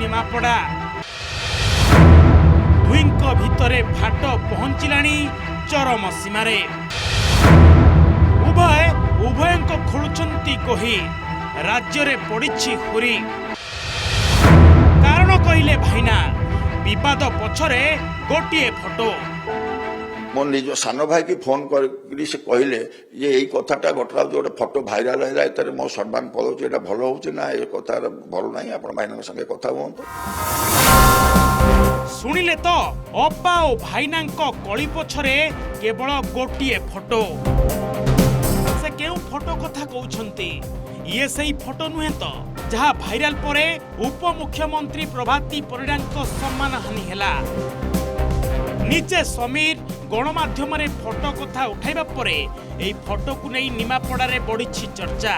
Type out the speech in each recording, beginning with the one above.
निमापड़ा दुईंक भितरे फाट पहुंचलानी चरम सीमारे उभय उभयंक खोलुचंती कही राज्य रे पड़िछि हुरी कारण कहिले भाईना विवाद पछरे गोटिए फोटो मो निज सान भाई की फोन कर से कहले ये यही कथाटा घटना जो फोटो भाइराल है मो सम्मान पड़ोचे ये भल हो ये कथा भल ना आप भाईना संगे कथा हूँ शुणिले तो अप्पा और भाईना कली पछरे केवल गोटिए फोटो से केउ फोटो कथा कहउछंती ये सही फोटो नुहे तो जहाँ भाइराल परे उप मुख्यमंत्री प्रभाती परिडा सम्मान हानि हेला निजे समीर गणमाध्यम रे फोटो कथा उठाइबा परे एई फोटो को नहीं निमापड़ा रे बढ़िछि चर्चा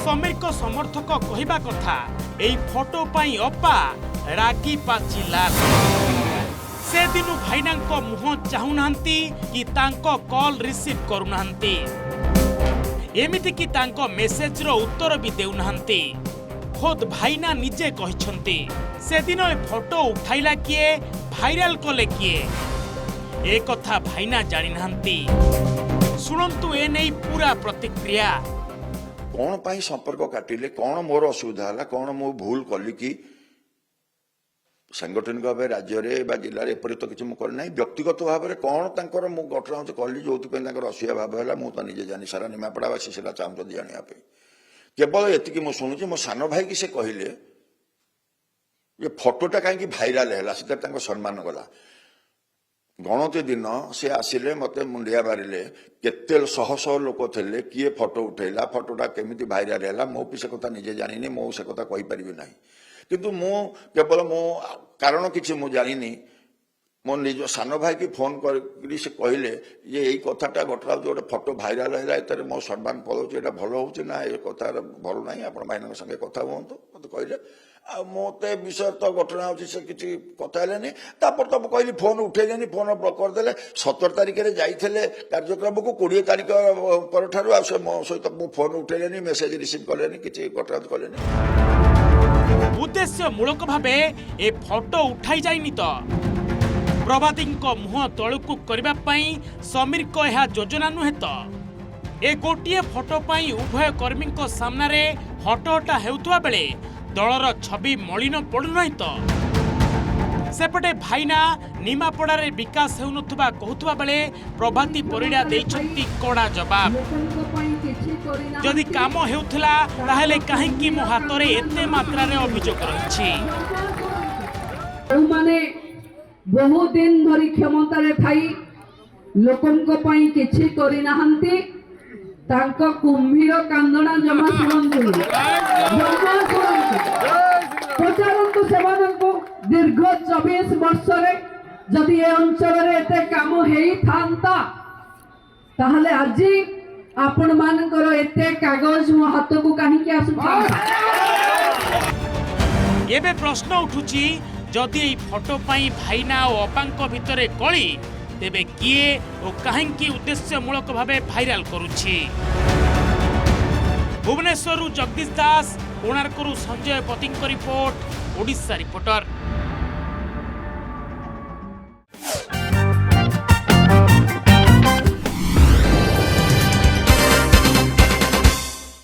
समीर को समर्थक कहिबा कथा एई फोटो पाई अप्पा रागी पाची लाल से दिनु भाईना मुह चाहुनांती कि तांको कॉल रिसीव करुनांती एमिति कि तांको मेसेज रो उत्तर भी देउनांती खुद भाईना निजे कहिछंती से दिन ए फोटो उठाइला किए भाइराल कले किए ए कथा भाईना जानि नांती सुनंतु ए नै पूरा प्रतिक्रिया कौन पाई संपर्क काटिले कौन मोर असुविधा है कौन मो भूल कली कि सांगठनिक भाव राज्य में जिले में एपरी तो किसी करना व्यक्तिगत भाव में कौन तर मुझे घटना कहली जो असुविधा भाव है मुझे निजे जानी सारा निमापड़ावासी से चाहते जानापी केवल ये मुझे शुणुची मो सान भाई की से कहले ये फोटोटा कहीं भाइराल है से सम्मान गला गणति दिन से आसिले मत मुंडिया मारे केते शह शह लोक थे किए फोटो उठेला फोटोटा केमी भाइराल है मो भी से कथा निजे जानी मो से कथा कहीपरि ना किंतु मु केवल मो कारण किसी मुझे जानी मो निज सान भाई की फोन कर से कहले ये यही कथाटा घटना जो फोटो भाइराल है मो सम्मान पड़ोचे ये भल हो ये कथा भल ना आप भाईना संगे कथा हूँ मत कहले मत विषय तो घटना हो किसी कथा है तापर तो कहली फोन उठेले फोन करदे 17 तारिख में जाइए कार्यक्रम को 20 तारिख पर मो सहित मो फोन उठेले मेसेज रिसीव कले किसी घटना कले उद्देश्य मूलक भावे ए फोटो उठाई जाइनी तो प्रभाती मुह तलुकु करने समीर को यह योजना नुहे तो ए गोटे फोटो पाई उभय कर्मी सामना रे हटहटा हेउथुवा बेले दलर छवि मलिन पड़ुना तो सेपटे भाईना निमापड़ा रे विकास हेउनथुवा कहउथुवा बेले प्रभाती परिडा देइछंती कड़ा जवाब जदि काम हेउथला ताहेले काहेकि मो हाथ रे एते मात्रा रे अभियोग रहिछि माने बहुत दिन धरी क्षमता रे थाई लोकंको पई किछि करि नाहंती तांको कुंभीर कांदना जमा सुनंतु पचारंतु सेवानंको दीर्घ 24 वर्ष रे जदि ए अंचल रे एते काम हेई थांता ताहले आजि आपण मानकर एते कागज मो हाथ को काहे के आसुछा एबे प्रश्न उठुची जदि एई फोटो पाई भाईना और अपांको भितरे कली तेबे किए और काहेकि उद्देश्यमूलक भावे भाइराल करुछि भुवनेश्वर जगदीश दास कोणार्करू संजय पतिंक रिपोर्ट ओडिशा रिपोर्टर।